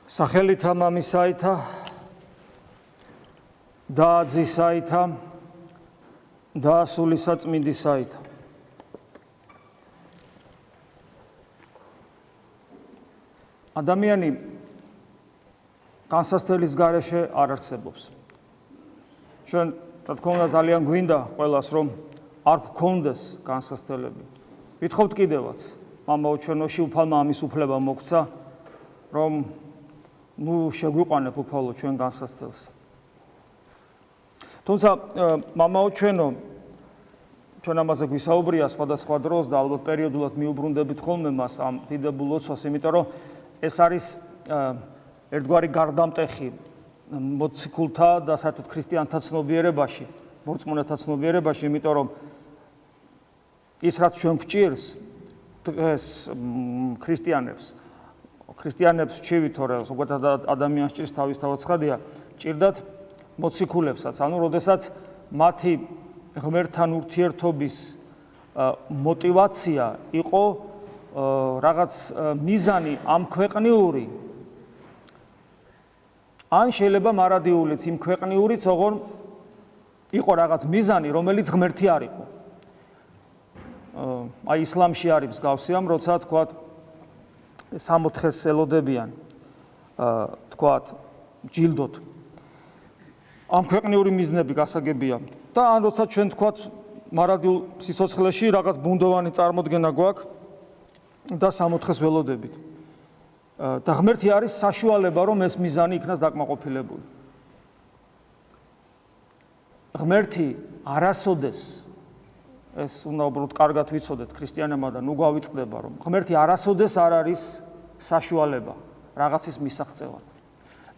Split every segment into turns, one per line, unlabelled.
სახელითა მამისაითა და ძისაითა და სულისაწმინდისაითა. ადამიანი განსასწრების გარეშე არ არსებობს. ჩვენ რა თქმა უნდა ძალიან გვინდა ყველას რომ არ გქონდეს განსასწრები. ვითხოვთ კიდევაც მამაო ჩვენოში უფალმა ამის უფლება მოგცა რომ შეგვიყვანებ უფალო ჩვენ განსასწრელს. თუმცა მამაო ჩვენო ჩვენ ამაზე გვისაუბრია სხვადასხვა დროს და ალბათ პერიოდულად მიუბრუნდებით ხოლმე მას ამ დიდებულ ლოცვას, იმიტომ რომ ეს არის ერთგვარი გარდამტეხი მოციქულთა და საერთოდ ქრისტიანთა ცნობიერებაში, მორწმუნეთა ცნობიერებაში, იმიტომ რომ ის რაც ჩვენ გვჭირს დღეს ქრისტიანებს ვჩივით, თორე ზოგადად ადამიანს ჭირს თავისთავად ცხადია, ჭირდათ მოციქულებსაც, ანუ როდესაც მათი ღმერთთან ურთიერთობის მოტივაცია იყო რაღაც მიზანი ამქვეყნიური, ან შეიძლება მარადიულიც იმ ქვეყნიურიც, ოღონ იყო რაღაც მიზანი, რომელიც ღმერთი არ იყო. აი ისლამში არის მსგავსი ამ, როცა თქვათ 60-ს ელოდებიან, თქვათ ჯილდოთ. ამ ქვეყნიური მიზნები გასაგებია და ან როცა ჩვენ თქვათ მარადილ სიცოცხლეში რაღაც ბუნდოვანი წარმოდგენა გვაქვს და 60-ს ველოდებით. და ღმერთი არის საშუალება, რომ ეს მიზანი იქნას დაკმაყოფილებული. ღმერთი არასოდეს, ეს უნდა უბრალოდ კარგად ვიცოდეთ ქრისტიანებმა და ნუ გვავიწყდება, რომ ღმერთი არასოდეს არ არის საშუალება რაღაცის მისაღწევად.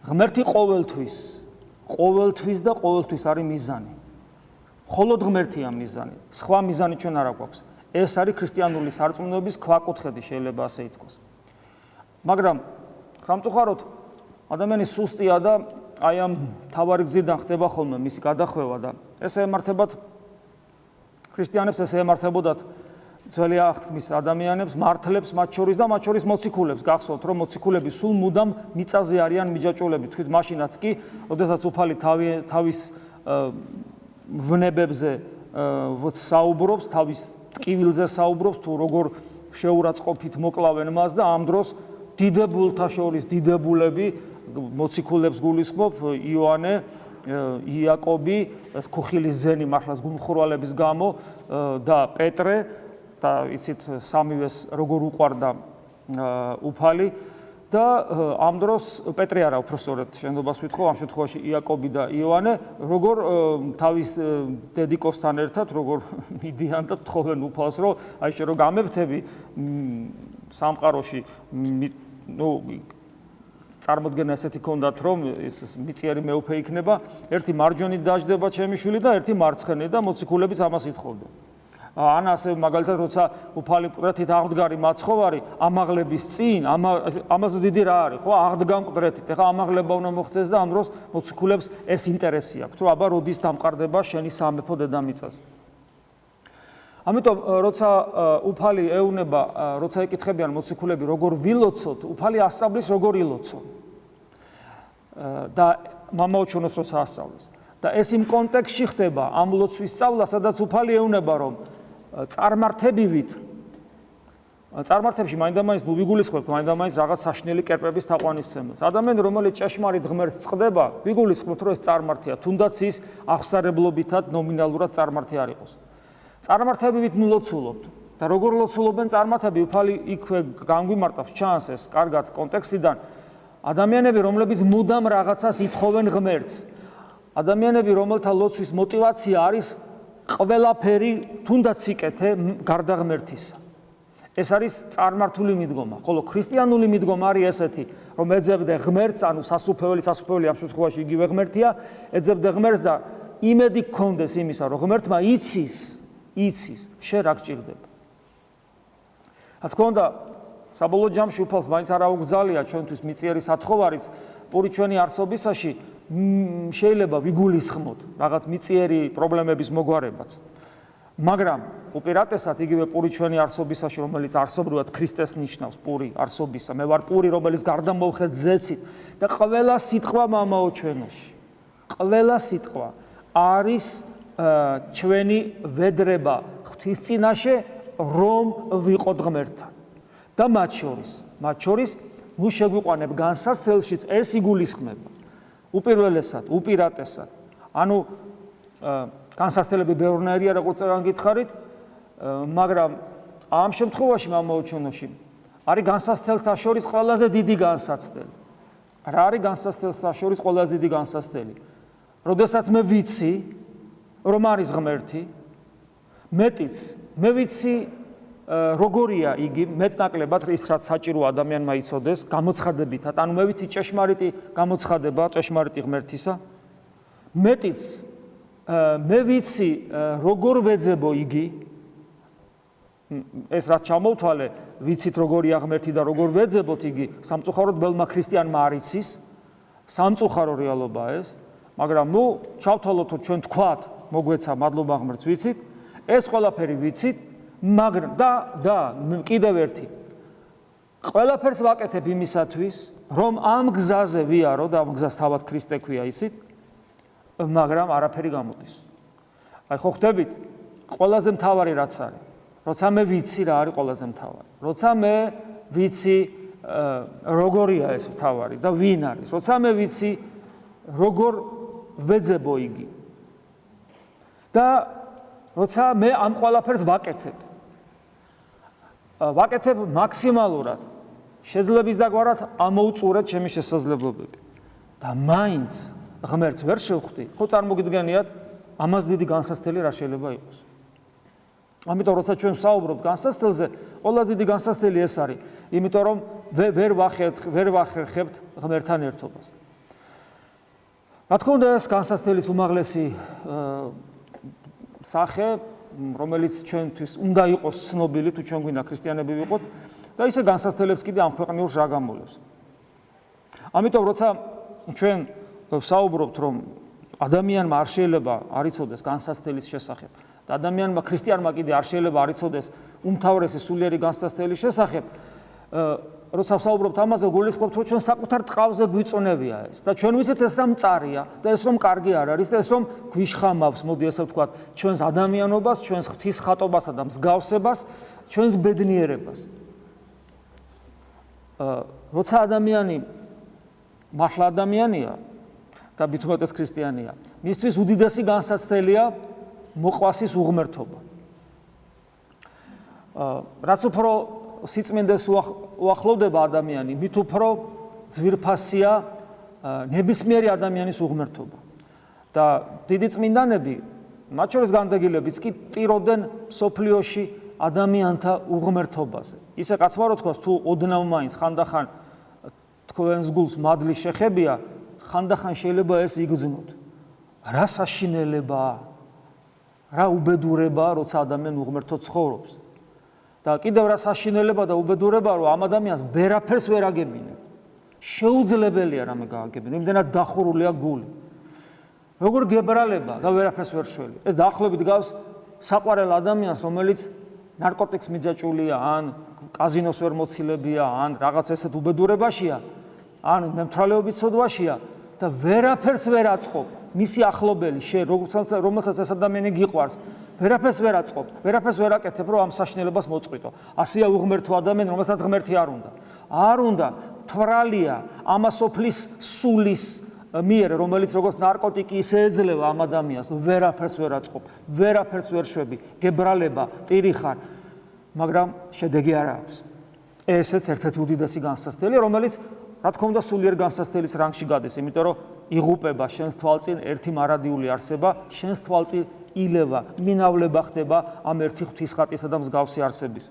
ღმერთი ყოველთვის და ყოველთვის არის მიზანი. მხოლოდ ღმერთია მიზანი. სხვა მიზანი ჩვენ არ გვაქვს. ეს არის ქრისტიანული სარწმუნოების ქვაკუთხედი, შეიძლება ასე ითქვას. მაგრამ სამწუხაროდ ადამიანი სუსტია და აი ამ თავარი გზიდან ხდება ხოლმე მისი გადახვევა და ეს ემართებათ ქრისტიანებს, ეს ემართებოდათ ძველი აღთქმის ადამიანებს, მართლებს მათ შორის და მათ შორის მოციქულებს. გახსოვთ რომ მოციქულები სულ მუდამ მიწაზე არიან მიჯაჭვულები, თქვით მაშინაც კი, როდესაც უფალი თავის ვნებებზე საუბრობს, თავის ტკივილზე საუბრობს, თუ როგორ შეურაცხყოფით მოკლავენ მას და ამ დროს დიდებულთა შორის დიდებულები მოციქულებს გულისხმობ, იოანე, იაკობი, ქუხილის ზენი მართლაც გულმხურვალების გამო და პეტრე და იცით სამივეს როგორ უყვარდა უფალი და ამ დროს პეტრე არა, უпростоრად შენდობას ვითხოვ, ამ შემთხვევაში იაკობი და იოანე როგორ თავის დედიკოსთან ერთად როგორ მიდიან და თხოვენ უფალს, რომ აი შე რო გამებთები სამყაროში, წარმოდგენა ესეთი ქონდათ, რომ ეს მიწიერი მეუფე იქნება, ერთი მარჯვენით დაждდება ჩემი შვილი და ერთი მარცხენით და მოციქულებიც ამას ითხოვდნენ. ან ასე მაგალითად როცა უფალი მკვდრეთით აღდგარი მაცხოვარი ამაღლების წინ, ამაზე დიდი რა არის, ხო, აღდგა მკვდრეთით. ეხლა ამაღლება უნდა მოხდეს და ამ დროს მოციქულებს ეს ინტერესი აქვს, რომ აბა როდის დამყარდება შენი სამეფო დედამიწაზე. ამიტომ როცა უფალი ეუნება, როცა ეკითხებიან მოციქულები როგორ ვილოცოთ, უფალი ასწავლის როგორ ილოცონ. და მამაო ჩვენოს როცა ასწავლის. და ეს იმ კონტექსტში ხდება ამ ლოცვის სწავლა, სადაც უფალი ეუნება, რომ წარმართებში მაინდა-მაინც ნუ ვიგულისხმებთ, მაინდა-მაინც რაღაც საშნელი კერპების თაყვანისცემელს. ადამიანი, რომელიც ჭეშმარიტ ღმერთს წყდება, ვიგულისხმებთ, რომ ეს წარმართია, თუნდაც ის აღსარებლობითად ნომინალურად წარმართი არ იყოს. წარმართებივით ნუ ლოცულობთ და როგორ ლოცულობენ წარმართები, უფალი იქვე განგვიმარტავს, ჩანს ეს კარგად კონტექსტიდან. ადამიანები, რომლებიც მუდამ რაღაცას ითხოვენ ღმერთს, ადამიანები, რომელთა ლოცვის მოტივაცია არის ყველაფერი, თუნდაც სიკეთე გარდა ღმერთისა. ეს არის წარმართული მიდგომა, ხოლო ქრისტიანული მიდგომა არის ესეთი, რომ ეძებდე ღმერთს, ანუ სასუფეველი ამ შემთხვევაში იგივე ღმერთია, ეძებდე ღმერთს და იმედი გქონდეს იმისა, რომ ღმერთმა იცის, შენ რა გჭირდება. რა თქმა უნდა, საბოლოო ჯამში უფალს მაინც არ აუგზალია ჩვენთვის მიწიერი სათხოვარიც, პური ჩვენი არსობისაში შეიძლება ვიგულისხმოთ რაღაც მიწიერი პრობლემების მოგვარებაც. მაგრამ უპირატესად იგივე პური ჩვენი არსობისაში, რომელიც არსობრივად ქრისტეს ნიშნავს, პური არსობისა. მე ვარ პური, რომელიც გარდა მოვხეთ ზეცით და ყველა სიტყვა მამაო ჩვენოში. ყველა სიტყვა არის ჩვენი ვედრება ღვთის წინაშე, რომ ვიყოთ ღმერთთან. და მათ შორის ნუ შეგვიყვანებ განსასწრებელშიც ეს იგულისხმება. უპირველესად, უპირატესად. ანუ განსასწრებელი ბევრნაირია, როგორც გითხარით, მაგრამ ამ შემთხვევაში მამაო ჩვენოში არის განსასწრებელთა შორის ყველაზე დიდი განსაცდელი. რა არის განსასწრებელთა შორის ყველაზე დიდი განსასწრელი? როდესაც მე ვიცი, რომ არის ღმერთი, მეტიც მე ვიცი როგორია იგი მეტნაკლებად ის რაც საჭირო ადამიანმა იცოდეს გამოცხადებითად, ანუ მე ვიცი ჭეშმარიტი გამოცხადება, ჭეშმარიტი ღმერთისა. მეტიც მე ვიცი როგორ ვეძებო იგი, ეს რაც ჩამოვთვალე, ვიცით როგორია ღმერთი და როგორ ვეძებოთ იგი, სამწუხაროდ ბელმა ქრისტიანმა არ იცის, სამწუხარო რეალობაა ეს, მაგრამ ნუ ჩავთვალოთ რომ ჩვენ თქვათ, მოგვეცა მადლობა ღმერთს ვიცით, ეს ყველაფერი ვიცით, მაგრამ და კიდევ ერთი ყველაფერს ვაკეთებ იმისათვის, რომ ამ გზაზე ვიარო და ამ გზას თავად ქრისტე ქვია იცით, მაგრამ არაფერი გამოდის. აი ხო ხვდებით, ყველაზე მთავარი რაც არის, როცა მე ვიცი რა არის ყველაზე მთავარი. როცა მე ვიცი როგორია ეს მთავარი და ვინ არის. როცა მე ვიცი როგორ ვეძებო იგი. და როცა მე ამ ყველაფერს ვაკეთებ. ვაკეთებ მაქსიმალურად. შეძლების დაგვარად ამოუწურეთ ჩემი შესაძლებლობები. და მაინც ღმერთს ვერ შევხვდი, ხო წარმოგიდგენიათ, ამას დიდი განსასწრელი რა შეიძლება იყოს. ამიტომ როცა ჩვენ ვსაუბრობთ განსასწრელზე, ყველაზე დიდი განსასწრელი ეს არის, იმიტომ რომ ვერ ვახერხებთ ღმერთთან ერთობას. რა თქმა უნდა, ეს განსასწრელის უმაღლესი სახე, რომელიც ჩვენთვის უნდა იყოს ცნობილი, თუ ჩვენ გვინდა ქრისტიანები ვიყოთ, და ისე განსასწრელებს კიდე ამ ქვეყნიურს რა გამოვლევს. ამიტომ როცა ჩვენ ვსაუბრობთ, რომ ადამიანმა არ შეიძლება არ იცოდეს განსასწრელის შესახებ და ადამიანმა ქრისტიანმა კიდე არ შეიძლება არ იცოდეს უმთავრესი სულიერი განსასწრელის შესახებ, როცა ვსაუბრობთ ამაზე, გულისხმობთ, რომ ჩვენ საკუთარ ტყავზე გვიწონებია ეს და ჩვენ ვიცით ეს რა მწარია და ეს რომ კარგი არ არის და ეს რომ გვიშხამავს, მოდი ესე ვთქვათ, ჩვენს ადამიანობას, ჩვენს ღვთის ხატობასა და მსგავსებას, ჩვენს ბედნიერებას. როცა ადამიანი მართლა ადამიანია და მithumetes ქრისტიანია, მისთვის უდიდესი განსაცდელია მოყვასის უღმერთობა. რაც უფრო სიწმინდეს უახლოვდება ადამიანი, მით უფრო ძვირფასია ნებისმიერი ადამიანის უღმერთობა. და დიდი წმინდანები, მათ შორის განდეგილებიც კი ტიროდნენ სოფლიოში ადამიანთა უღმერთობაზე. ისე კაცმა რო თქვას, თუ ოდნავ მაინც ხანდახან თქვენს გულს მადლი შეხებია, ხანდახან შეიძლება ეს იგრძნოთ. რა საშინელებაა, რა უბედურებაა, როცა ადამიანი უღმერთო ცხოვრობს. და კიდევ რა საშინელება და უბედურებაა, რომ ამ ადამიანს ვერაფერს ვერ აგებინებ. შეუძლებელია რამე გააგებინო, იმდენად დახურულია გული. როგორ გებრალება და ვერაფერს ვერ შველი. ეს დაახლოებით გავს საყვარელ ადამიანს, რომელიც ნარკოტიკს მიძაჭულია, ან კაზინოს ვერ მოცილებია, ან რაღაც ესეთ უბედურებაშია, ან მემთრალეობის ცოდვაშია და ვერაფერს ვერ აწყობ. მისი ახლობელი, რომელსაც ეს ადამიანი გიყვარს, ვერაფერს ვერ აწყობ, ვერაფერს ვერ აკეთებ, რომ ამ საშინელებას მოწყვიტო. ასეა უღმერთო ადამიანი, რომელსაც ღმერთი არ უნდა. არ უნდა, თვრალია ამასოფლის სულის მიერ, რომელიც როგორც ნარკოტიკი ისე ეძლევა ამ ადამიანს, ვერაფერს ვერ აწყობ, ვერაფერს ვერ შვები, გებრალება, ტირი ხარ, მაგრამ შედეგი არ აქვს. ესეც ერთ-ერთი უდიდესი განსასწრელი, რომელიც რა თქმა უნდა სულიერ განსასწრელის რანგში გადის, იმიტომ რომ იღუპება შენს თვალწინ ერთი მარადიული არსება, შენს თვალწინ ილევა, მინავლება ხდება ამ ერთი ღვთისხატისა და მსგავსი არსების.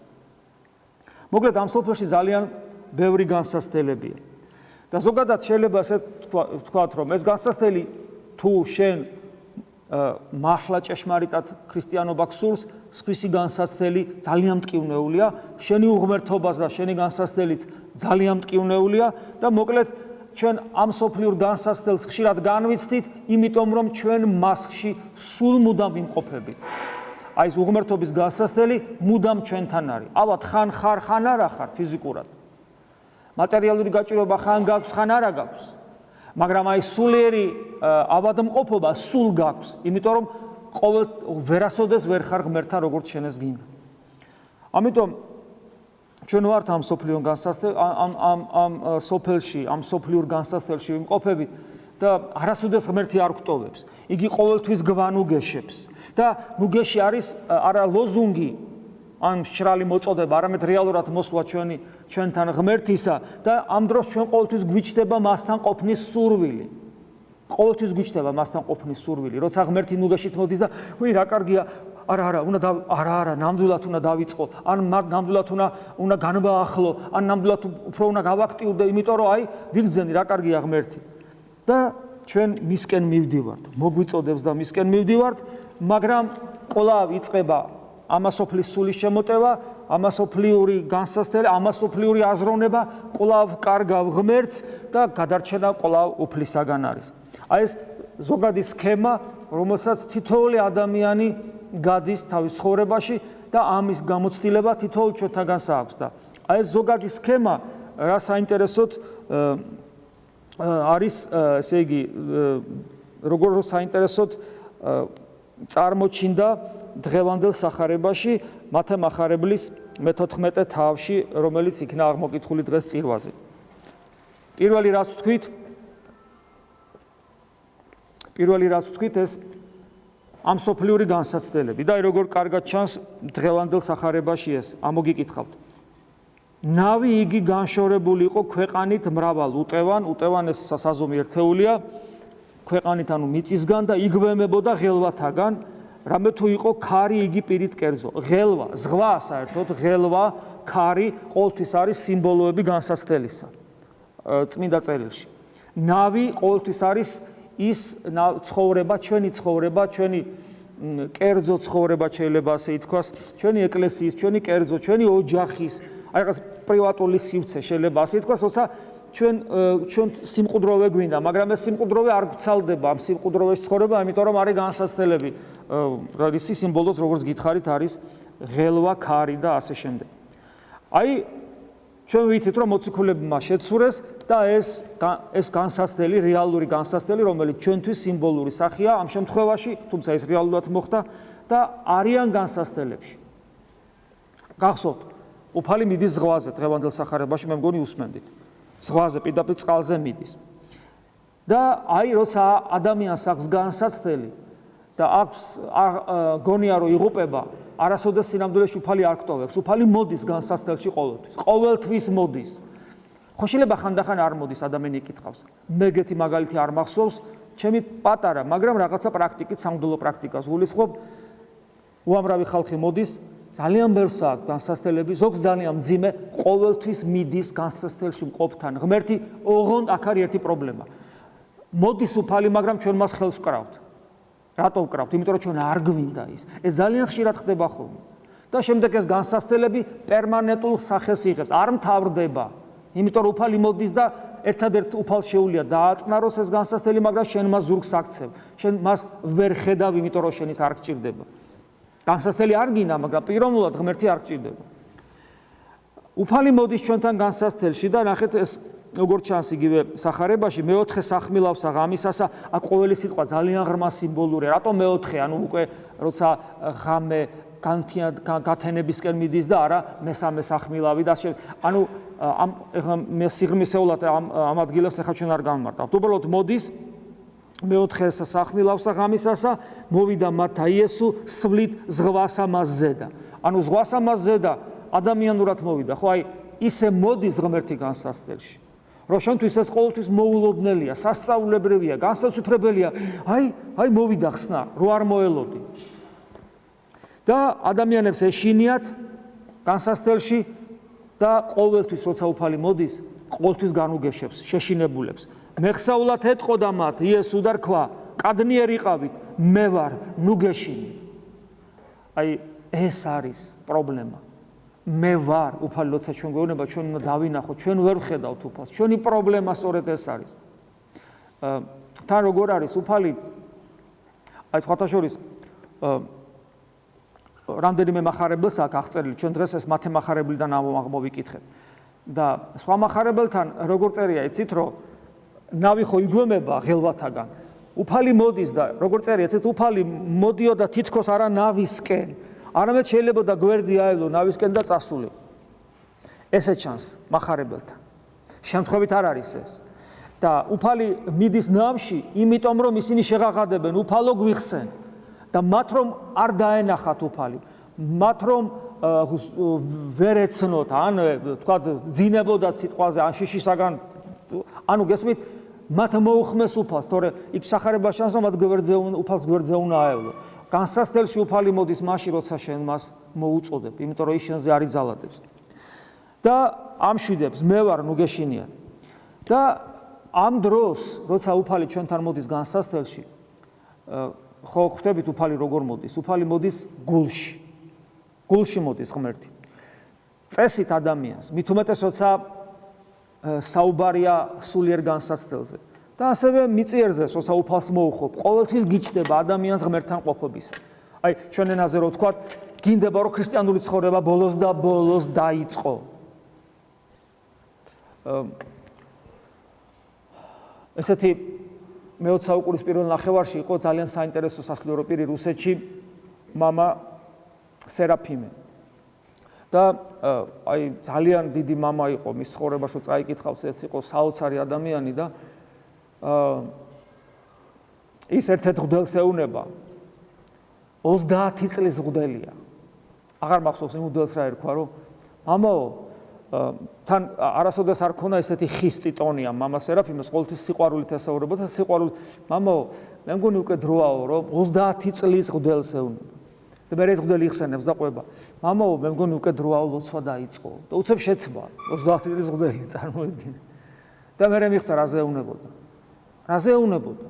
მოკლედ ამ სოფელში ძალიან ბევრი განსასწრელებია. და ზოგადად შეიძლება ასე ვთქვათ, რომ ეს განსასწრელი თუ შენ მართლა ჭეშმარიტად ქრისტიანობა გსურს, სხვისი განსასწრელი ძალიან მტკივნეულია, შენი უღმერთობას და შენი განსასწრელიც ძალიან მტკივნეულია და მოკლედ ჩვენ ამ სოფლიურ განსასწრელს ხშირად განვიცდით, იმიტომ რომ ჩვენ მასში სულ მუდამ ვიმყოფებით. აი ეს უღმერთობის განსასწრელი მუდამ ჩვენთან არის. ალბათ ხან ხარ, ხან არა ხარ ფიზიკურად. მატერიალური გაჭიროება ხან გაქვს, ხან არა გაქვს. მაგრამ აი სულიერი ავადმყოფობა სულ გაქვს, იმიტომ რომ ყოველ ვერასოდეს ვერ ხარ ღმერთთან როგორც შენეს გინდა. ამიტომ ჩვენ ვართ ამ სოფლიურ განსასწრელ ამ სოფელში, ამ სოფლიურ განსასწრელში ვიმყოფებით და არასოდეს ღმერთი არ გვტოვებს. იგი ყოველთვის გვანუგეშებს და ნუგეში არის არა ლოზუნგი ან მშრალი მოწოდება, არამედ რეალურად მოსვლა ჩვენთან ღმერთისა და ამ დროს ჩვენ ყოველთვის გვიჩნდება მასთან ყოფნის სურვილი. ყოველთვის გვიჩნდება მასთან ყოფნის სურვილი. როცა ღმერთი ნუგეშით მოდის და ვი რა კარგია, არა, ნამდვილად უნდა დავიწყო, ან ნამდვილად უნდა განვაახლო, ან ნამდვილად უფრო უნდა გავაქტიურდე, იმიტომ რომ აი ვიგრძენი რა კარგია ღმერთი. და ჩვენ მისკენ მივდივართ, მოგვიწოდებს და მისკენ მივდივართ, მაგრამ კვლავ იწყება ამასოფლის სულის შემოტევა, ამასოფლიური განსასწრელი, ამასოფლიური აზროვნება, კვლავ კარგავ ღმერთს და გადარჩენა კვლავ უფლისაგან არის. აი ეს ზოგადი სქემა, რომელსაც თითოეული ადამიანი გადის თავის ცხოვრებაში და ამის გამოცდილება თითოეულ ჩვენთაგანს აქვს და აი ეს ზოგადი სქემა რა საინტერესოდ არის, ესე იგი, როგორ საინტერესოდ წარმოჩინდა დღევანდელ სახარებაში მათე მახარებლის მე-14 თავში, რომელიც იქნა აღმოკითხული დღეს წირვაზე. პირველი რაც ვთქვით, ეს ამ სოფლიური განსაცდელები და როგორ კარგად ჩანს დღევანდელ სახარებაში ეს ამოგიკითხავთ. ნავი იგი განშორებული იყო ქვეყანით მრავალ უტევან ეს საზომი ერთეულია, ქვეყანით ანუ მიწისგან და იგვემებოდა ღელვათაგან, რამე თუ იყო ქარი იგი პირით კერძო. ღელვა, ზღვა საერთოდ, ღელვა, ქარი ყოველთვის არის სიმბოლოები განსაცდელისა წმინდა წერილში. ნავი ყოველთვის არის ის ცხოვრება, ჩვენი ცხოვრება, ჩვენი კერძო ცხოვრება შეიძლება ასე ითქვას, ჩვენი ეკლესიის, ჩვენი კერძო, ჩვენი ოჯახის, აი რაღაც პრივატული სივრცე შეიძლება ასე ითქვას, როცა ჩვენ სიმყუდროვე გვინდა, მაგრამ ეს სიმყუდროვე არ გცალდება ამ სიმყუდროვეში ცხოვრება, იმიტომ რომ არის განსაცდელები, რისი სიმბოლოც როგორც გითხარით არის ღელვა, ქარი და ასე შემდეგ. აი ჩვენ ვიცით რომ მოციქულებმა შეცურეს და ეს განსაცდელი, რეალური განსაცდელი, რომელიც ჩვენთვის სიმბოლური სახეა ამ შემთხვევაში, თუმცა ეს რეალურად მოხდა და არიან განსაცდელებში. გახსოვთ, უფალი მიდის ზღვაზე დღევანდელ სახარებაში, მე მგონი usmendit. ზღვაზე პირდაპირ წყალზე მიდის. და აი როცა ადამიანს აქვს განსაცდელი და აქვს გონია რომ იღუპება, არასოდეს სინამდვილეში უფალი არ გტოვებს. უფალი მოდის განსაცდელში ყოველთვის. ყოველთვის მოდის. ხო შეიძლება ხანდახან არ მოდის, ადამიანი იკითხავს. მე ეგეთი მაგალითი არ მახსოვს, ჩემი პატარა, მაგრამ რაღაცა პრაქტიკით, სამღვდელო პრაქტიკას გულისხმობ. უამრავი ხალხი მოდის, ძალიან ბევრს აქვს განსაცდელები, ზოგს ძალიან მძიმე, ყოველთვის მიდის განსაცდელში მყოფთან. ღმერთი, ოღონდ აქ არის ერთი პრობლემა. მოდის უფალი, მაგრამ ჩვენ მას ხელს ვკრავთ. რატო ვკრავთ? იმიტომ რომ ჩვენ არ გვინდა ის. ეს ძალიან ხშირად ხდება ხოლმე. და შემდეგ ეს განსაცდელები პერმანენტულ სახეს იღებს, არ მთავრდება. იმიტომ რომ უფალი მოდის და ერთადერთ უფალს შეუძლია დააწყნაროს ეს განსაცდელი, მაგრამ შენ მას ზურგს აქცევ. შენ მას ვერ ხედავ, იმიტომ რომ შენის არ გჭირდება. განსაცდელი არ გინდა, მაგრამ პიროვნულად ღმერთი არ გჭირდება. უფალი მოდის ჩვენთან განსაცდელში და ნახეთ ეს როგორც ჩანს იგივე სახარებაში, მეოთხე სახმილავსა ღამისასა, აქ ყოველი სიტყვა ძალიან ღრმა სიმბოლურია. რატომ მეოთხე? ანუ უკვე როცა ღამე გათენებისკენ მიდის და არა მესამე სახმილავი და ანუ მე სიღრმისეულად ამ ადგილებს ახლა ჩვენ არ განმარტავთ. უბრალოდ მოდის მეოთხე სახმილავსა ღამისასა, მოვიდა მათა იესო სვლით ზღვასა მას ზედა. ანუ ზღვასა მას ზედა ადამიანურად მოვიდა. ხო აი ისე მოდის ღმერთი განსაცდელში. რომ შენთვის ეს ყოველთვის მოულოდნელია, სასწაულებრივია, განსაცვიფრებელია. აი მოვიდა ხსნა, რო არ მოელოდი. და ადამიანებს ეშინიათ განსაცდელში და ყოველთვის როცა უფალი მოდის, ყოველთვის განუგეშებს, შეშინებულებს. მეხსაულად ეთყოდა მათ იესო და რქვა, კადნიერ იყავით, მე ვარ ნუგეშინი. აი ეს არის პრობლემა. მე ვარ უფალი, როცა ჩვენ გვეუბნება, ჩვენ უნდა დავინახოთ, ჩვენ ვერ ვხედავთ უფალს. ჩვენი პრობლემა სწორედ ეს არის. თან როგორ არის უფალი? აი სხვათა შორის რამდენიმე მახარებელს აქვს აღწერილი, ჩვენ დღეს ეს მათე მახარებლიდან მოვიკითხეთ. და სხვა მახარებელთან როგორ წერია, იცით, რომ ნავი ხო იგვემება ღელვათაგან. უფალი მოდის და როგორ წერია, იცით, უფალი მოდიოდა თითქოს არა ნავისკენ, არამედ შეიძლება და გვერდი აევლო ნავისკენ და წასულიყო. ესე ჩანს მახარებელთან. შემთხვევით არ არის ეს. და უფალი მიდის ნავში, იმიტომ რომ ისინი შეღაღადებენ, უფალო გვიხსენ. და მათ რომ არ დაენახათ უფალი, მათ რომ ვერ ეცნოთ, ან თქვა ძინებოდათ სიტყვაზე, ან შიშისაგან, ანუ გესმით, მათ მოუხმეს უფალს, თორე იქ სახარება ჩანს, რომ მათ უფალს გვერდზე უნდა აევლო. განსასწრელში უფალი მოდის მაშინ, როცა შენ მას მოუწოდებ, იმიტომ რომ ის შენზე არ იძალადებს. და ამშვიდებს, მე ვარ, ნუ გეშინიათ. და ამ დროს, როცა უფალი ჩვენთან მოდის განსასწრელში, ხო ხვდებით უფალი როგორ მოდის? უფალი მოდის გულში. გულში მოდის ღმერთი. წესით ადამიანს, მით უმეტეს როცა საუბარია სულიერ განსაცდელზე. და ასევე მიწიერზე, როცა უფალს მოუხობ, ყოველთვის გიჩნდება ადამიანს ღმერთთან ყოფობისა. აი, ჩვენ ენაზე რო ვთქვათ, გინდება რომ ქრისტიანული ცხოვრება ბოლოს და ბოლოს დაიწყო. ესეთი მე-20 საუკუნის პირველ ნახევარში იყო ძალიან საინტერესო სასულიერო პირი რუსეთში, მამა სერაფიმე. და აი ძალიან დიდი მამა იყო, მის ცხოვრებაში წაიკითხავს, ეს იყო საოცარი ადამიანი და ის ერთ-ერთ მღვდელს ეუნება. 30 წლის მღვდელია. აღარ მახსოვს იმ მღვდელს რა ერქვა, რომ მამაო, თან არასოდეს არ ქონა ესეთი ხისტი ტონია მამა სერაფიმეს, ყოველთვის სიყვარულით ესაუბრებოდა, სიყვარულით, მამაო, მე მგონი უკვე დროაო, რომ 30 წლის მღვდელს ეუნება. და მე ეს მღვდელი იხსენებს და ყვება. მამაო, მე მგონი უკვე დროაო, ლოცვა დაიწყო. და უცებ შეცვა, 30 წლის მღვდელი წარმოიდგინე. და მე მიხვდა რაზე ეუნებოდა. რაზე ეუნებოდა?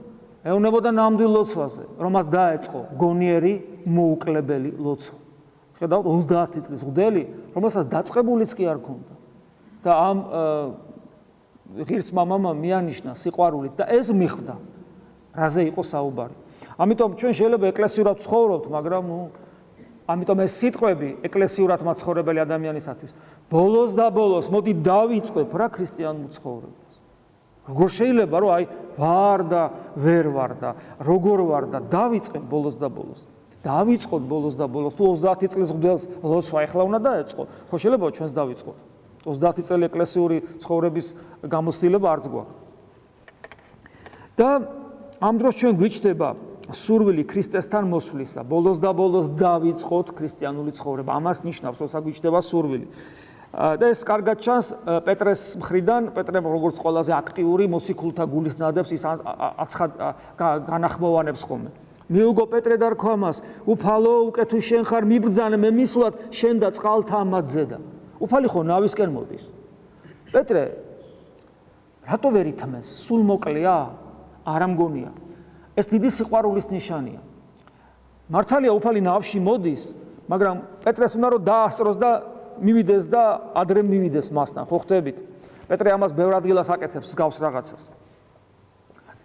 ეუნებოდა ნამდვილ ლოცვაზე, რომ მას დაეწყო გონიერი, მოუკლებელი ლოცვა. ხედავთ 30 წლის მღვდელი, რომელსაც დაწყებულიც კი არ ქონდა. და ამ ღირსმა მამამ მიანიშნა სიყვარულით და ეს მიხვდა, რაზე იყო საუბარი. ამიტომ ჩვენ შეიძლება ეკლესიურად ცხოვრობთ, მაგრამ ამიტომ ეს სიტყვები ეკლესიურად მაცხოვრებელი ადამიანისათვის ბოლოს და ბოლოს მოდი დავიწყებ რა ქრისტიანულ ცხოვრებას. როგორ შეიძლება რომ აი ვარ და ვერ ვარ და როგორ ვარ და დავიწყებ ბოლოს და ბოლოს. დავიწყოთ ბოლოს და ბოლოს, თუ 30 წლის მღვდელს ლოცვა ეხლა უნდა დაეწყო, ხო შეიძლება ჩვენს დავიწყოთ. 30 წელი ეკლესიური ცხოვრების გამოცდილება არც გვაქვს. და ამ დროს ჩვენ გვიჩნდება სურვილი ქრისტესთან მოსვლისა, ბოლოს და ბოლოს დავიწყოთ ქრისტიანული ცხოვრება. ამას ნიშნავს, როცა გვიჩნდება სურვილი. და ეს კარგად ჩანს პეტრეს მხრიდან, პეტრე როგორც ყველაზე აქტიური მოციქულთა გულის ნადებს ის აცხად განახმოვანებს ხოლმე. მიუგო პეტრე და რქვა მას, უფალო, უკვე თუ შენ ხარ მიბრძანე, მე მისვლად შენ და წყალთა ამათზე და. უფალი ხო ნავისკენ მოდის. პეტრე, რატო ვერ ითმეს? სულ მოკლეა? არ ამგონია. ეს დიდი სიყვარულის ნიშანია. მართალია უფალი ნავში მოდის, მაგრამ პეტრეს უნდა რომ დაასწროს და მივიდეს და ადრე მივიდეს მასთან, ხო ხვდებით? პეტრე ამას ბევრ ადგილას აკეთებს გავს რაღაცას.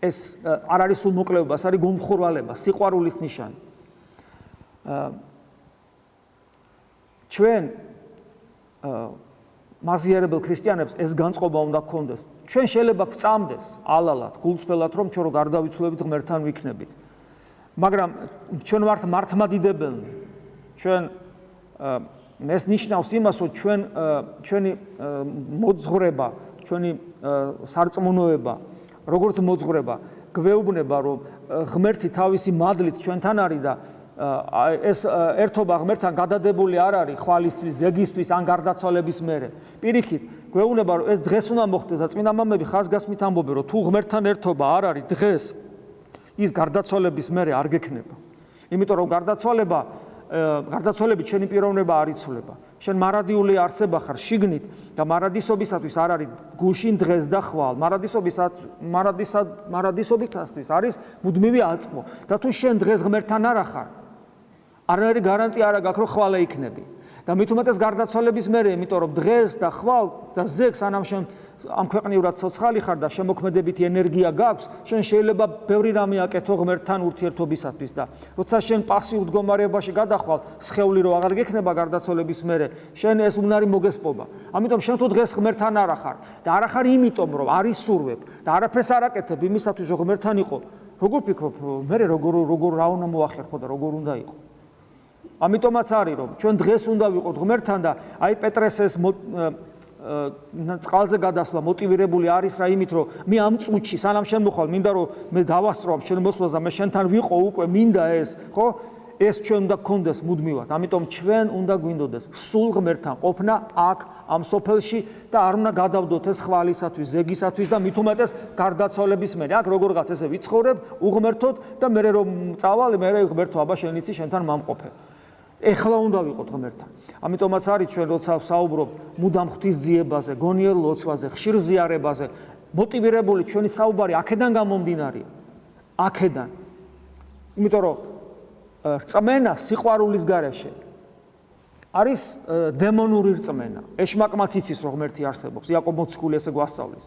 ეს არ არის სულ მოკლეობა, ეს არის გომხურვალება, სიყვარულის ნიშანი. ჩვენ მაზიარებელ ქრისტიანებს ეს განწყობა უნდა გქონდეს. ჩვენ შეიძლება გვწამდეს ალალად, გულწრფელად, რომ ჩვენ რო გარდავიცვლებით ღმერთთან ვიქნებით. მაგრამ ჩვენ ვართ მართლმადიდებელნი. ჩვენ ეს ნიშნავს იმას, რომ ჩვენი მოძღვრება, ჩვენი სარწმუნოება, როგორც მოძღვრება, გვეუბნება, რომ ღმერთი თავისი მადლით ჩვენთან არის და ეს ერთობა ღმერთთან გადადებული არ არის ხვალისთვის, ზეგისთვის ან გარდაცვალების მერე. პირიქით, გვეუბნება, რომ ეს დღეს უნდა მოხდეს და წმინდა მამები ხაზგასმით ამბობენ, რომ თუ ღმერთთან ერთობა არ არის დღეს, ის გარდაცვალების მერე არ გექნება. იმიტომ რომ გარდაცვალებით შენი პიროვნება არ იცვლება. შენ მარადიული არსება ხარ შიგნით და მარადისობისათვის არ არის გუშინ დღეს და ხვალ. მარადისობისათვის არის მუდმივი აწყო. და თუ შენ დღეს ღმერთთან არ ახარ, არანაირი გარანტია არ აქვს, რომ ხვალე იქნები. და მით უმეტეს გარდაცვალების მერე, იმიტომ რომ დღეს და ხვალ და ზეგს სანამ შენ ამ ქვეყნიურად ცოცხალი ხარ და შემოქმედებითი ენერგია გაქვს, შენ შეიძლება ბევრი რამე აკეთო ღმერთთან ურთიერთობისათვის და როცა შენ პასიურ მდგომარეობაში გადახვალ, სხეული რო აღარ გექნება გარდაცვალების მერე, შენ ეს უნარი მოგესპობა. ამიტომ შენ თუ დღეს ღმერთთან არ ახარ და არ ახარ იმიტომ რომ არის სურვებ და არაფერს არ აკეთებ იმისათვის რომ ღმერთთან იყო, როგორ ფიქრობ, მე როგორ რა უნდა მოახერხო და როგორ უნდა იყო? ამიტომაც არის რომ ჩვენ დღეს უნდა ვიყოთ ღმერთთან და აი პეტრეს ეს წყალზე გადასვლა მოტივირებული არის რა იმით რომ მე ამ წუთში სანამ შენ მოხვალ მინდა რომ მე დავასწრობ შენ მოსვლას და მე შენთან ვიყო უკვე მინდა ეს ხო ეს ჩვენ უნდა გქონდეს მუდმივად ამიტომ ჩვენ უნდა გვინდოდეს სულ ღმერთთან ყოფნა აქ ამ სოფელში და არ უნდა გადავდოთ ეს ხვალისათვის ზეგისათვის და მით უმეტეს გარდაცვალების მერე აქ როგორღაც ესე ვიცხოვრებ უღმერთოდ და მე რომ წავალ მე ღმერთო აბა შენ იცი შენთან მამყოფე ეხლა უნდა ვიყოთ ღმერთთან. ამიტომაც არის ჩვენ როცა საუბრობ მუდამ ღვთისძიებაზე, გონიერ ლოცვაზე, ხშირ ზიარებაზე, მოტივირებული ჩვენი საუბარი აქედან გამომდინარეა. აქედან. იმიტომ რომ რწმენა სიყვარულის გარეშე არის დემონური რწმენა. ეშმაკმაც იცის რომ ღმერთი არსებობს. იაკობ მოციქული ესე გვასწავლის.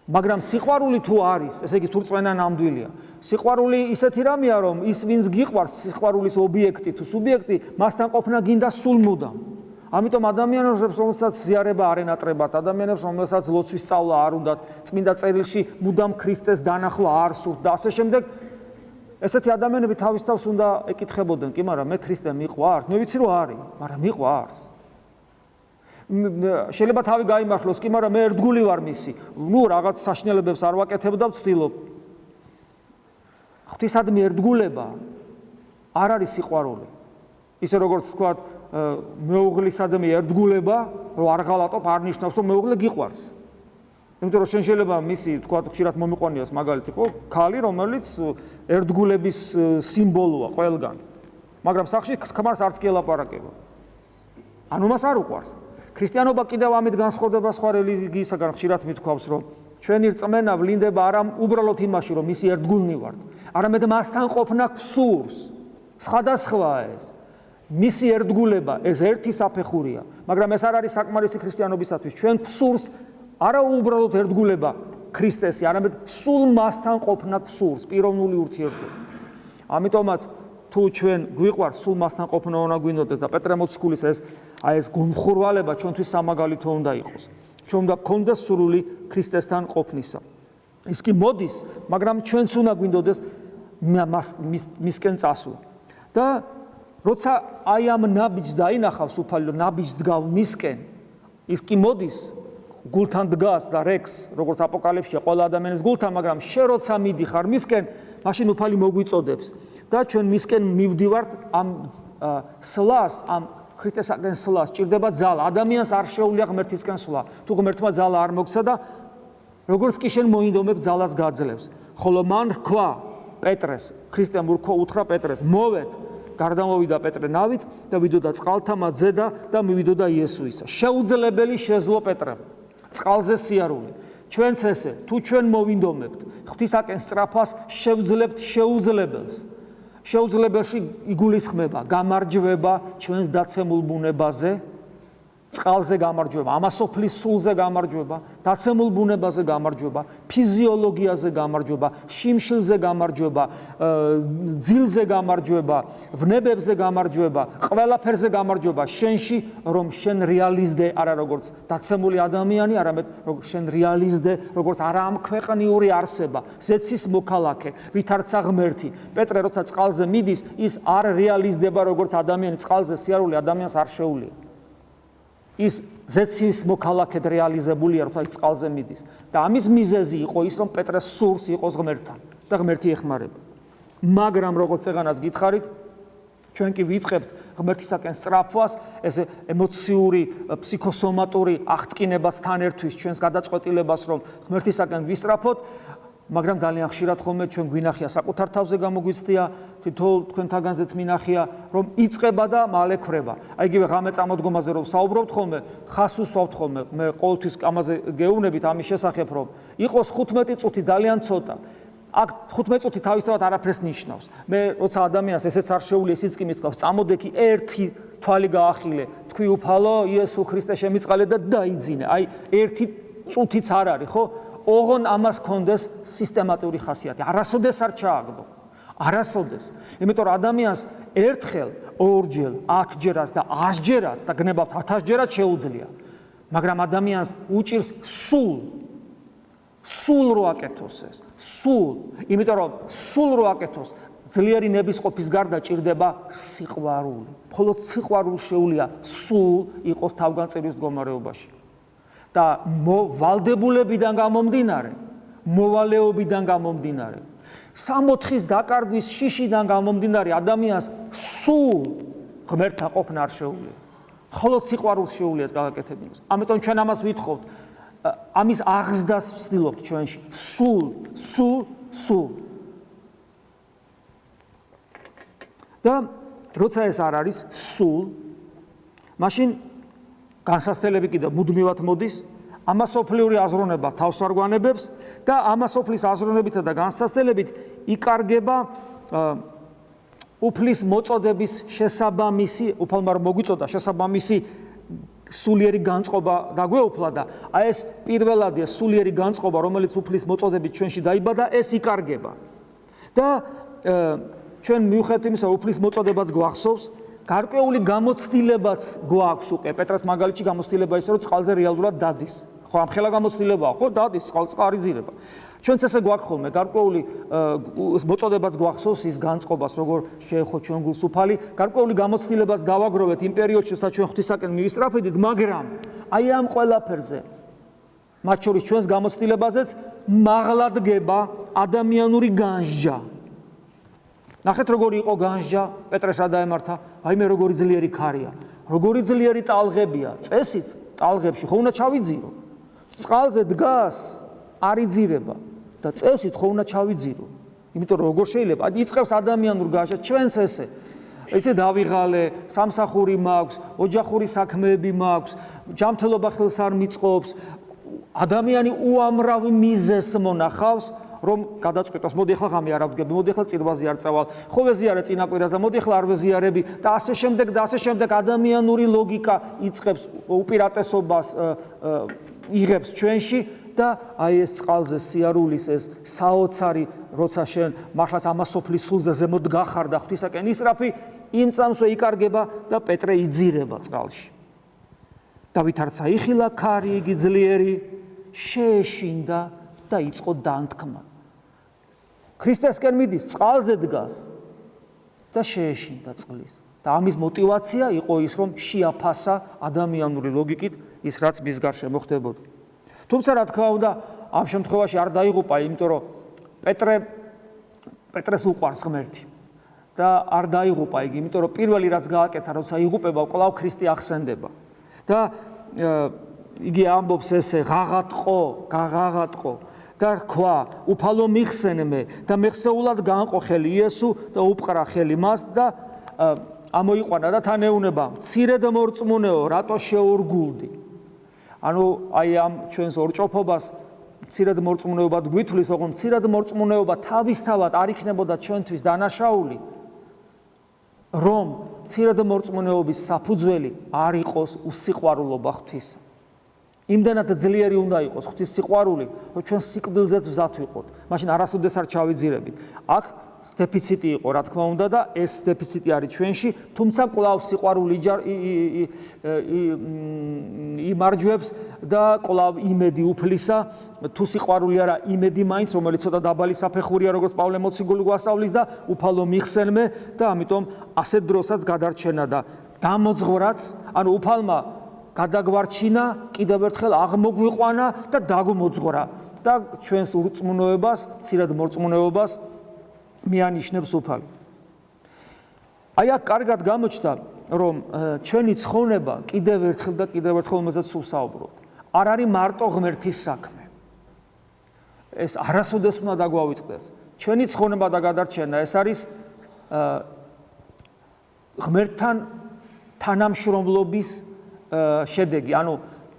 მაგრამ სიყვარული თუ არის, ესე იგი თუ რწმენა ნამდვილია. სიყვარული ისეთი რამეა, რომ ის ვინც გიყვარს, სიყვარულის ობიექტი თუ სუბიექტი, მასთან ყოფნა გინდა სულ მუდამ. ამიტომ ადამიანებს, რომელსაც ზიარება არ ენატრებათ, ადამიანებს, რომელსაც ლოცვის სწავლა არ უნდათ, წმინდა წერილში მუდამ ქრისტეს დანახვა არ სურთ და ასე შემდეგ, ესეთი ადამიანები თავის თავს უნდა ეკითხებოდნენ, კი, მაგრამ მე ქრისტე მიყვარს? მე ვიცი რომ არის, მაგრამ მიყვარს. შეიძლება თავი გაიმართლოს, კი, მაგრამ მე ერთგული ვარ მისი. ნუ რაღაც საშნელებებს არ ვაკეთებ და ვცდილობ. ღვთისადმი ერთგულება არ არის სიყვარული. ისე როგორც ვთქვათ, მეუღლისადმი ერთგულება, რომ არ ღალატობ, არ ნიშნავს, რომ მეუღლე გიყვარს. იმიტომ რომ შენ შეიძლება მისი, ვთქვათ, ხშირად მომიყვანიოს მაგალითი, ხო, ქალი, რომელიც ერთგულების სიმბოლოა ყველგან. მაგრამ სახში ქმარს არც კი ელაპარაკება. ანუ მას არ უყვარს. ქრისტიანობა კიდევ ამით განსხვავდება სხვა რელიგიისაგან ხშირად მithქვავს რომ ჩვენი რწმენა ვლინდება არა უბრალოდ იმაში რომ ისი ერთგულნი ვართ, არამედ მასთან ყოფნა გსურს. სხვადასხვაა ეს. მისი ერთგულება ეს ერთი საფეხურია, მაგრამ ეს არ არის საკმარისი ქრისტიანობისათვის. ჩვენ გსურს არა უბრალოდ ერთგულება ქრისტესი, არამედ სულ მასთან ყოფნა გსურს, პიროვნული ურთიერთობა. ამიტომაც თუ ჩვენ გვიყვარს სულ მასთან ყოფნა უნდა გვინდოდეს და პეტრე მოციქულის ეს გულმხურვალება ჩვენთვის სამაგალითო უნდა იყოს. ჩვენ უნდა გქონდეს სრული ქრისტესთან ყოფნისა. ის კი მოდის, მაგრამ ჩვენც უნდა გვინდოდეს მისკენ წასვლა. და როცა აი ამ ნაბიჯს დაინახავს უფალი, ნაბიჯს დგავ მისკენ, ის კი მოდის, გულთან დგას და რეკს, როგორც აპოკალიფსში ყველა ადამიანის გულთან, მაგრამ შე როცა მიდიხარ მისკენ, მაშინ უფალი მოგვიწოდებს და ჩვენ მისკენ მივდივართ ამ სლას, ამ ქრისტესაკენ სლას, ჭირდება ძალა. ადამიანს არ შეუძლია ღმერთისკენ სვლა. თუ ღმერთმა ძალა არ მოგცა და როგორც კი შენ მოინდომებ ძალას გაძლევს. ხოლო მან რქვა პეტრეს, ქრისტემ უთხრა პეტრეს, მოვედ, გარდამოვიდა პეტრე ნავით და ვიდოდა წყალთა მათზე და მივიდოდა იესოისა. შეუძლებელი შეძლო პეტრემ. წყალზე სიარული. ჩვენც ესე, თუ ჩვენ მოვინდომებთ ღვთისაკენ სწრაფას, შევძლებთ შეუძლებელს. შეუძლებელში იგულისხმება გამარჯვება ჩვენს დაცემულ ბუნებაზე, წყალზე გამარჯვება, ამასოფლის სულზე გამარჯვება, დაცემულ ბუნებაზე გამარჯვება, ფიზიოლოგიაზე გამარჯვება, შიმშილზე გამარჯვება, ძილზე გამარჯვება, ვნებებზე გამარჯვება, ყველაფერზე გამარჯვება შენში, რომ შენ რეალიზდე არა როგორც დაცემული ადამიანი, არამედ შენ რეალიზდე როგორც არამქვეყნიური არსება, ზეცის მოქალაქე, ვითარცა ღმერთი. პეტრე როცა წყალზე მიდის, ის არ რეალიზდება როგორც ადამიანი, წყალზე სიარული ადამიანს არ შეუძლია. ის ზეცის მოქალაქედ რეალიზებულია, როცა ის წყალზე მიდის. და ამის მიზეზი იყო ის, რომ პეტრეს სურს იყოს ღმერთთან და ღმერთი ეხმარება. მაგრამ როგორც ეგანაც გითხარით, ჩვენ კი ვიწყებთ ღმერთისაკენ სწრაფვას, ეს ემოციური, ფსიქოსომატური აღტკინებასთან ერთვის ჩვენს გადაწყვეტილებას, რომ ღმერთისაკენ ვისწრაფოთ, მაგრამ ძალიან ხშირად ხოლმე ჩვენ გვინახია საკუთარ თავზე გამოგვიცდია, თითოეულ თქვენთაგანზეც მინახია, რომ იწყება და მალე ქრება. აი იგივე ღამე წამოდგომაზე რომ საუბრობთ ხოლმე, ხას უსვავთ ხოლმე, მე ყოველთვის ამაზე გეუბნებით ამის შესახებ, რომ იყოს 15 წუთი ძალიან ცოტა. აქ 15 წუთი თავისთავად არაფერს ნიშნავს. მე როცა ადამიანს ესეც არ შეუძლია, ისიც კი მithქვავს, წამოდექი ერთი თვალი გაახილე, თქვი უფალო, იესო ქრისტე შემიწყალე და დაიძინე. აი ერთი წუთიც არ არის, ხო? ოღონ ამას კონდეს სისტემატიური ხასიათი. არასოდეს არ ჩააგდო. არასოდეს. იმიტომ რომ ადამიანს ერთხელ, ორჯერ, 10-ჯერაც და 100-ჯერაც და გნებავთ 1000-ჯერაც შეუძლია. მაგრამ ადამიანს უჭირს სულ რო აკეთოს ეს. სულ. იმიტომ რომ სულ რო აკეთოს, ძლიერი ნებისყოფის გარდა ჭირდება სიყვარული. მხოლოდ სიყვარული შეუძლია სულ იყოს თავგანწირვის მდგომარეობაში. და ვალდებულებიდან გამომდინარე, მოვალეობიდან გამომდინარე, სამოთხის დაკარგვის შიშიდან გამომდინარე ადამიანს სულ ღმერთთან ყოფნა არ შეუძლია. მხოლოდ სიყვარულს შეუძლია ეს გაგაკეთებინოს. ამიტომ ჩვენ ამას ვითხოვთ, ამის აღზრდას ვცდილობთ ჩვენში. სულ. და როცა ეს არ არის სულ, მაშინ განსასწრებელი კიდევ მუდმივად მოდის, ამასოფლიური აზროვნება თავს არ გვანებებს და ამასოფლის აზროვნებითა და განსასწრებით იკარგება უფლის მოწოდების შესაბამისი, უფალმა რომ მოგვიწოდა შესაბამისი სულიერი განწყობა დაგვეუფლა და აი ეს პირველადი სულიერი განწყობა, რომელიც უფლის მოწოდებით ჩვენში დაიბადა, ეს იკარგება. და ჩვენ მიუხედავად იმისა, უფლის მოწოდებაც გვახსოვს, გარკვეული გამოცდილებაც გვაქვს უკვე. პეტრეს მაგალითში გამოცდილება ისე, რომ წყალზე რეალურად დადის. ხო, ამხელა გამოცდილებაა, ხო, დადის, წყალი ძირება. ჩვენც ესე გვაქვს ხოლმე, გარკვეული მოწოდებაც გვახსოვს ის განწყობას, როგორ შეეხო ჩვენ გულს უფალი, გარკვეული გამოცდილებას დავაგროვეთ იმ პერიოდში, სადაც ჩვენ ღვთისაკენ მივისწრაფედით, მაგრამ აი ამ ყველაფერზე, მათ შორის ჩვენს გამოცდილებაზეც მაღლა დგება ადამიანური განსჯა. ნახეთ როგორი იყო განსჯა, პეტრეს რა დაემართა, აიმე როგორი ძლიერი ქარია, როგორი ძლიერი ტალღებია, წესით ტალღებში ხო უნდა ჩავიძირო. წყალზე დგას, არ იძირება და წესით ხო უნდა ჩავიძირო. იმიტომ რომ როგორ შეიძლება, იწყებს ადამიანურ განსჯას, ჩვენს ესე. იცი დავიღალე, სამსახური მაქვს, ოჯახური საქმეები მაქვს, ჯანმრთელობა ხელს არ მიწყობს, ადამიანი უამრავ მიზეზს მონახავს. რომ გადაწყვიტოს, მოდი ახლა ღამე არ ავდგები, მოდი ახლა წირვაზე არ წავალ, ხო ვეზიარე წინაკვირაზე, მოდი ახლა არ ვეზიარები და ასე შემდეგ ადამიანური ლოგიკა იწყებს უპირატესობას იღებს ჩვენში და აი ეს წყალზე სიარულის ეს საოცარი, როცა შენ მართლაც ამასოფლის სულზე ზემოთ გახარდა ღვთისაკენ ისრაფი, იმ წამსვე იკარგება და პეტრე იძირება წყალში. და ვითარცა აიხილა ქარი იგი ძლიერი, შეეშინდა და იწყო დანთქმა. ქრისტესკენ მიდის, წყალზე დგას და შეეშინდა წყლის. და ამის мотиваცია იყო ის, რომ შეაფასა ადამიანური ლოგიკით ის, რაც მის გარშემო ხდებოდა. თუმცა რა თქმა უნდა, ამ შემთხვევაში არ დაიღუპა, იმიტომ რომ პეტრეს უყვარს ღმერთი. და არ დაიღუპა იგი, იმიტომ რომ პირველი რაც გააკეთა, როცა იღუპება, კვლავ ქრისტე ახსენდება. და იგი ამბობს ესე, ღაღატყო და რქვა, უფალო მიხსენე და მეხსეულად განყო ხელი იესო და უპყრა ხელი მას და ამოიყვანა და თან ეუნება, მცირედ მორწმუნეო, რატო შეორგულდი. ანუ აი ამ ჩვენს ორჭოფობას მცირედ მორწმუნეობად გვითვლის, ოღონდ მცირედ მორწმუნეობა თავისთავად არ იქნებოდა ჩვენთვის დანაშაული, რომ მცირედ მორწმუნეობის საფუძველი არ იყოს უსიყვარულობა ღვთისა. იმდანაც ძლიერი უნდა იყოს ღვთის სიყვარული, რომ ჩვენ სიკვდილზეც ვზად ვიყოთ. მაშინ არასოდეს არ ჩავიძირებით. აქ დეფიციტი იყო, რა თქმა უნდა, და ეს დეფიციტი არის ჩვენში, თუმცა კვლავ სიყვარული იმარჯვებს და კვლავ იმედი უფლისა, თუ სიყვარული არა, იმედი მაინც, რომელიც ცოტა დაბალი საფეხურია, როგორც პავლე მოციქული გვასწავლის და უფალო მიხსენმე და ამიტომ ასეთ დროსაც გადარჩენა და დამოძღვრაც, ანუ უფალმა გადაგვარჩინა, კიდევ ერთხელ აღმოგვიყვანა და დაგმოძღვრა და ჩვენს ურწმუნოებას, მცირედ მორწმუნეობას მიანიშნებს უფალი. აი აქ კარგად გამოჩნდა, რომ ჩვენი ცხონება კიდევ ერთხელ მეზეც ვსაუბრობთ. არ არის მარტო ღმერთის საქმე. ეს არასოდეს უნდა დაგვავიწყდეს. ჩვენი ცხონება და გადარჩენა ეს არის ღმერთთან თანამშრომლობის შედეგი, ანუ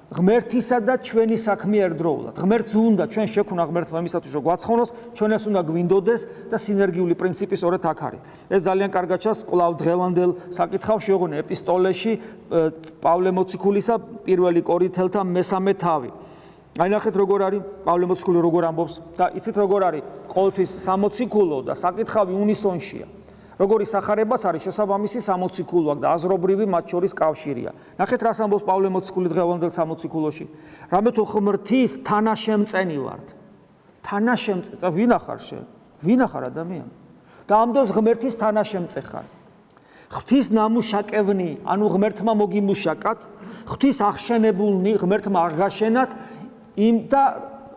ღმერთისა და ჩვენი საქმე ერთდროულად. ღმერთს უნდა, ჩვენ შექმნა ღმერთმა იმისათვის, რომ გვაცხონოს, ჩვენ ეს უნდა გვინდოდეს და სინერგიული პრინციპი სწორედ აქ არის. ეს ძალიან კარგად ჩანს კვლავ დღევანდელ საკითხავში, ოღონდ ეპისტოლეში პავლე მოციქულისა პირველი კორინთელთა მესამე თავი. აი ნახეთ როგორ არის პავლე მოციქული როგორ ამბობს და იცით როგორ არის ყოველთვის სამოციქულო და საკითხავი უნისონშია. როგორი სახარებას არის შესაბამისი სამოციქულო და აზრობრივი მათ შორის კავშირია. ნახეთ რას ამბობს პავლე მოციქული დღევანდელ სამოციქულოში. რამე თუ ღმრთის თანაშემწენი ვართ. თანაშემწენი, ვინ ახარ შენ? ვინ ახარ ადამიანი? და ამ დროს ღმერთის თანაშემწე ხარ. ღვთის ნამუშაკევნი, ანუ ღმერთმა მოგიმუშაკათ, ღვთის აღშენებულნი, ღმერთმა აღგაშენათ, იმ და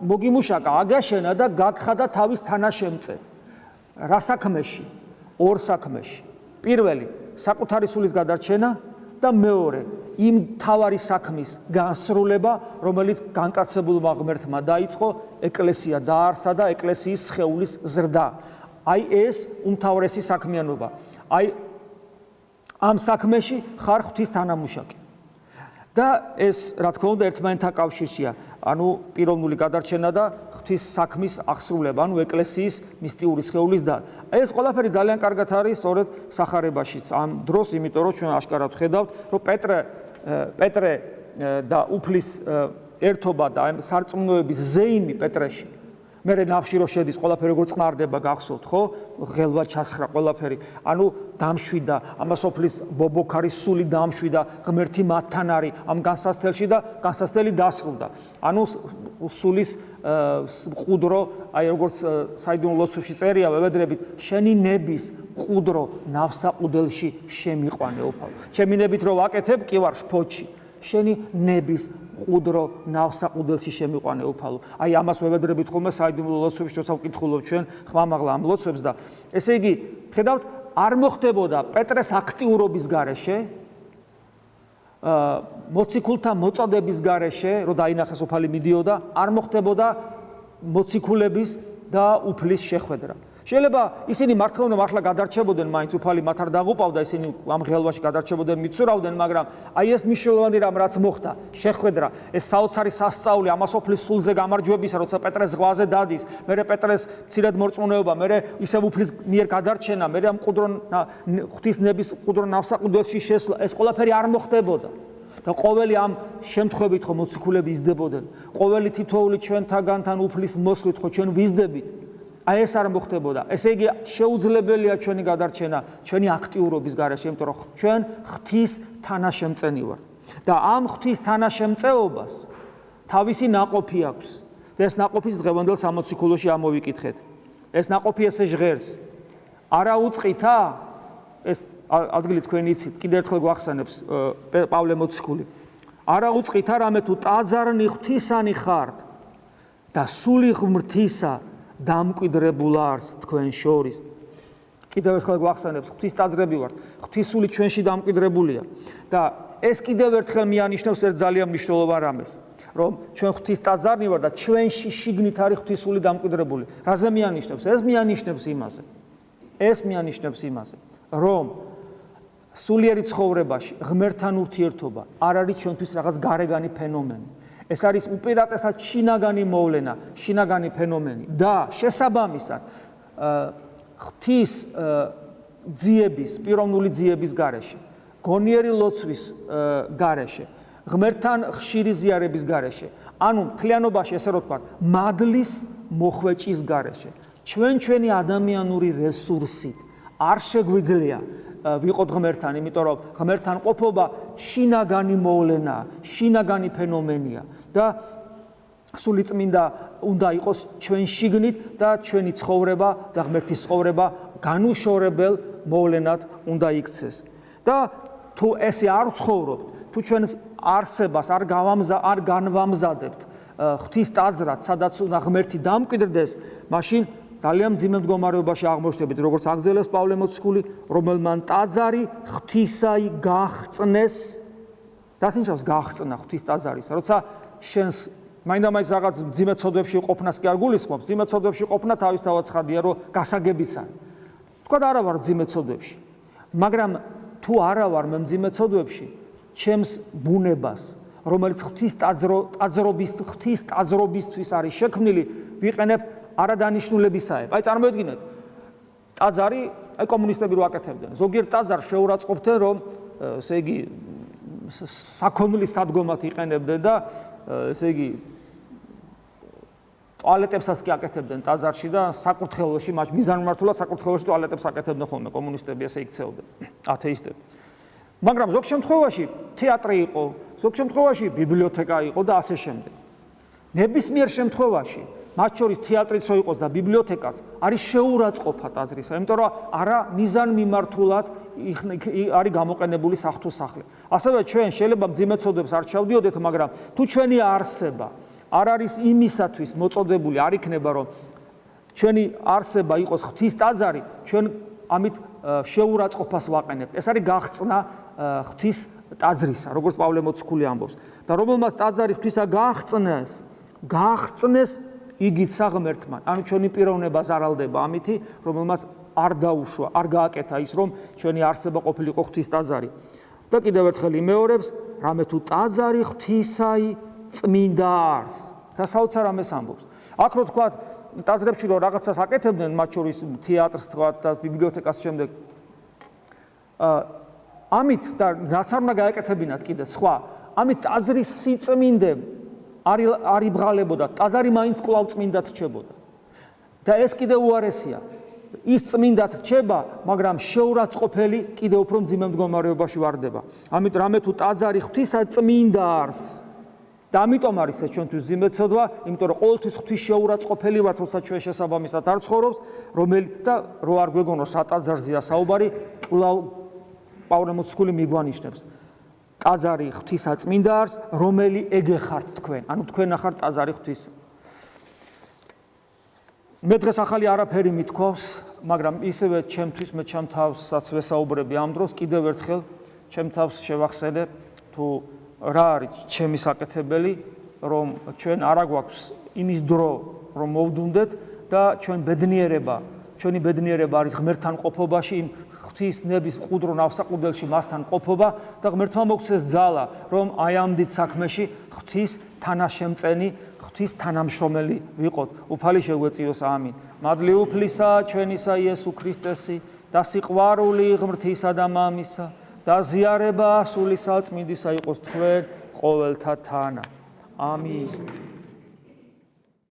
მოგიმუშაკა, აგაშენა და გაგხადა თავის თანაშემწე. რა საქმეში? ორ საქმეში. პირველი, საკუთარი სულის გადარჩენა და მეორე, იმ თავარი საქმის განსრულება, რომელიც განკაცებულმა ღმერთმა დაიწყო, ეკლესია დაარსა და ეკლესიის სხეულის ზრდა. აი ეს უმთავრესი საქმიანობა. აი ამ საქმეში ხარ ღვთის თანამუშაკი. და ეს რა თქმა უნდა ერთმანეთთან კავშირშია. ანუ პიროვნული გადარჩენა და ღვთის საქმის აღსრულება, ანუ ეკლესიის მისტიური სხეულის და ეს ყველაფერი ძალიან კარგად არის სწორედ სახარებაშიც ამ დროს, იმიტომ რომ ჩვენ აშკარად ხედავთ, რომ პეტრე და უფლის ერთობა და ამ სარწმუნოების ზეიმი პეტრეში მერე ნავში რო შედის ყველაფერი როგორ წყნარდება გახსოვთ ხო? ღელვა ჩასხრა ყველაფერი. ანუ დამშვიდა, ამას ოფლის ბობოქარის სული დამშვიდა, ღმერთი მათთან არის ამ განსასწელში და განსასწელი დასრულდა. ანუ სულის მყუდრო, აი როგორც საიდუმლო ლოცვებში წერია, ვევედრებით, შენი ნების მყუდრო ნავსაყუდელში შემიყვანე უფალო. ჩემი ნებით რო ვაკეთებ, კი ვარ შფოთში. შენი ნების მყუდრო ნავსაყუდელში შემიყვანე უფალო. აი ამას ვევედრებით ხოლმე საიდუმლო ლოცვებში, როცა ვკითხულობ ჩვენ ხმამაღლა ამ ლოცვებს და ესე იგი, ხედავთ, არ მოხდებოდა პეტრეს აქტიურობის გარეშე, მოციქულთა მოწოდების გარეშე, რომ დაინახეს უფალი მიდიოდა, არ მოხდებოდა მოციქულების და უფლის შეხვედრა. შეიძლება ისინი მართლა გადარჩებოდნენ, მაინც უფალი მათ არ დაღუპავდა, ისინი ამ ღელვაში გადარჩებოდნენ, მიცურავდნენ, მაგრამ აი ეს მნიშვნელოვანი რამ რაც მოხდა, შეხვედრა, ეს საოცარი სასწაული ამას ოფლის სულზე გამარჯვებისა, როცა პეტრეს ზღვაზე დადის, მერე პეტრეს მცირედ მორწმუნეობა, მერე ისევ უფლის მიერ გადარჩენა, მერე ამ ღვთის ნების მყუდრო ნავსაყუდელში შესვლა, ეს ყველაფერი არ მოხდებოდა. და ყოველი ამ შემთხვევით ხო მოციქულები იზრდებოდნენ, ყოველი თითოეული ჩვენთაგანთან უფლის მოსვლით ხო ჩვენ ვიზრდებით. აი ეს არ მოხდებოდა. ესე იგი შეუძლებელია ჩვენი გადარჩენა, ჩვენი აქტიურობის გარეშე, იმიტომ რომ ჩვენ ღვთის თანაშემწენი ვართ. და ამ ღვთის თანაშემწეობას თავისი ნაყოფი აქვს. და ეს ნაყოფის დღევანდელ სამოციქულოში ამოვიკითხეთ. ეს ნაყოფი ესე ჟღერს. არა უწყითა, ეს ადგილი თქვენ იცით, კიდევ ერთხელ გვახსენებს პავლე მოციქული. არა უწყითა, რამე თუ ტაძარნი ღვთისანი ხართ და სული ღმრთისა დამკვიდრებულ არს თქვენ შორის. კიდევ ერთხელ გვახსენებს, ღვთის ტაძრები ვართ, ღვთის სული ჩვენში დამკვიდრებულია. და ეს კიდევ ერთხელ მიანიშნებს ერთ ძალიან მნიშვნელოვან რამეს, რომ ჩვენ ღვთის ტაძარი ვართ და ჩვენში შიგნით არის ღვთის სული დამკვიდრებული. რაზე მიანიშნებს? ეს მიანიშნებს იმაზე, რომ სულიერი ცხოვრებაში ღმერთთან ურთიერთობა არ არის ჩვენთვის რაღაც გარეგანი ფენომენი. ეს არის უპირატესად შინაგანი მოვლენა, შინაგანი ფენომენი და შესაბამისად ღვთის ძიების, პიროვნული ძიების გარეშე, გონიერი ლოცვის გარეშე, ღმერთთან ხშირი ზიარების გარეშე, ანუ მთლიანობაში ესე რომ ვთქვათ, მადლის მოხვეჭის გარეშე, ჩვენი ადამიანური რესურსით არ შეგვიძლია ვიყოთ ღმერთთან, იმიტომ რომ ღმერთთან ყოფობა შინაგანი მოვლენაა, შინაგანი ფენომენია და სულიწმინდა უნდა იყოს ჩვენ შიგნით და ჩვენი ცხოვრება და ღმერთის ცხოვრება განუშორებელ მოვლენად უნდა იქცეს. და თუ ესე არ ცხოვრობთ, თუ ჩვენს არსებას არ განვამზადებთ ღვთის ტაძრად, სადაც უნდა ღმერთი დამკვიდრდეს, მაშინ ძალიან მძიმე მდგომარეობაში აღმოჩნდებით, როგორც აგზელებს პავლე მოციქული, რომელმან ტაძარი ღვთისაი გახწნეს. რაც ნიშნავს გახწნა ღვთის ტაძარისა, როცა შენს მაინდა-მაინც რაღაც მძიმე ცოდვებში ყოფნას კი არ გულისხმობს, მძიმე ცოდვებში ყოფნა თავისთავად ცხადია, რომ გასაგებიც არის. თქვათ არა ვარ მძიმე ცოდვებში, მაგრამ თუ არა ვარ მე მძიმე ცოდვებში, ჩემს ბუნებას, რომელიც ღვთის ტაძრობისთვის არის შექმნილი, ვიყენებ არადანიშნულებისაა. აი წარმოედგინეთ, ტაძარი, აი კომუნისტები რო აკეთებდნენ. ზოგიერთ ტაძარს შეურაცხყოფდნენ, რომ ესე იგი საქონლის სადგომად იყენებდნენ და ესე იგი ტუალეტებსაც კი აკეთებდნენ ტაძარში და საკურთხეველში, მათ მიზანმიმართულად საკურთხეველში ტუალეტებს აკეთებდნენ ხოლმე კომუნისტები, ესე იქცეოდნენ, ათეისტები. მაგრამ ზოგ შემთხვევაში თეატრი იყო, ზოგ შემთხვევაში ბიბლიოთეკა იყო და ასე შემდეგ. ნებისმიერ შემთხვევაში, მათ შორის თეატრიც რო იყოს და ბიბლიოთეკაც, არის შეურაცხყოფა ტაძრისა, იმიტომ რომ არა მიზანმიმართულად არის გამოყენებული საღვთო-სახლი. ასევე ჩვენ შეიძლება მძიმე ცოდებს არ ჩავდიოდეთ, მაგრამ თუ ჩვენი არსება არ არის იმისათვის მოწოდებული, არ იქნება რომ ჩვენი არსება იყოს ღვთის ტაძარი, ჩვენ ამით შეურაცხყოფას ვაყენებთ. ეს არის გაღწნა ღვთის ტაძრისა, როგორც პავლე მოციქული ამბობს. და რომელმაც ტაძარი ღვთისა გააღწნეს იგიც საღმერთმა. ანუ ჩვენი პიროვნება ზარალდება ამითი, რომელმაც არ დაუშვა, არ გააკეთა ის, რომ ჩვენი არსება ყოფილიყო ღვთის ტაძარი. და კიდევ ერთხელ იმეორებს, რამე თუ ტაძარი ღვთისაი წმინდა არს. რა საოცარ ამას ამბობს. აქ რო თქვა ტაძრებში რო რაღაცას აკეთებდნენ, მათ შორის თეატრს თქვა და ბიბლიოთეკას შემდეგ ამით და რაც არ უნდა გააკეთებინათ კიდე სხვა, ამით ტაძრის სიწმინდე არ იბღალებოდა, ტაძარი მაინც კვლავ წმინდად რჩებოდა. და ეს კიდე უარესია. ის წმინდად რჩება, მაგრამ შეურაცხყოფელი კიდე უფრო მძიმე მდგომარეობაში ვარდება. ამით რამე თუ ტაძარი ღვთისა წმინდა არს. და ამიტომ არის ეს ჩვენთვის მძიმე ცოდვა, იმიტომ რომ ყოველთვის ღვთის შეურაცხყოფელი ვართ, როცა ჩვენ შესაბამისად არ ცხოვრობს, და რო არ გვეგონოს რა ტაძარზეა საუბარი, კვლავ პავლე მოციქული მიგვანიშნებს. ტაძარი ღვთისა წმინდა არს, რომელი ეგეხართ თქვენ, ანუ თქვენ ახართ ტაძარი ღვთისა. მე დღეს ახალი არაფერი მithქვავს, მაგრამ ისევე ჩემთვის მე ჩემ თავსაც ვესაუბრები ამ დროს, კიდევ ერთხელ ჩემ თავს შევახსენებ, თუ რა არის ჩემი საკეთებელი, რომ ჩვენ არა გვაქვს იმის დრო, რომ მოვდუნდეთ და ჩვენი ბედნიერება არის ღმერთთან ყოფობაში, იმ ღვთის ნების მყუდრო ნავსაყუდელში მასთან ყოფობა და ღმერთმა მოგცეს ძალა, რომ აი ამ დიდ საქმეში ღვთის თანაშემწენი, ღვთის თანამშრომელი ვიყოთ. უფალი შეგვეწიოს, ამინ. მადლი უფლისა ჩვენისა იესო ქრისტესი და სიყვარული ღმრთისა და მამისა და ზიარება სული საწმინდისა იყოს თქვენ ყოველთა თანა. ამინ.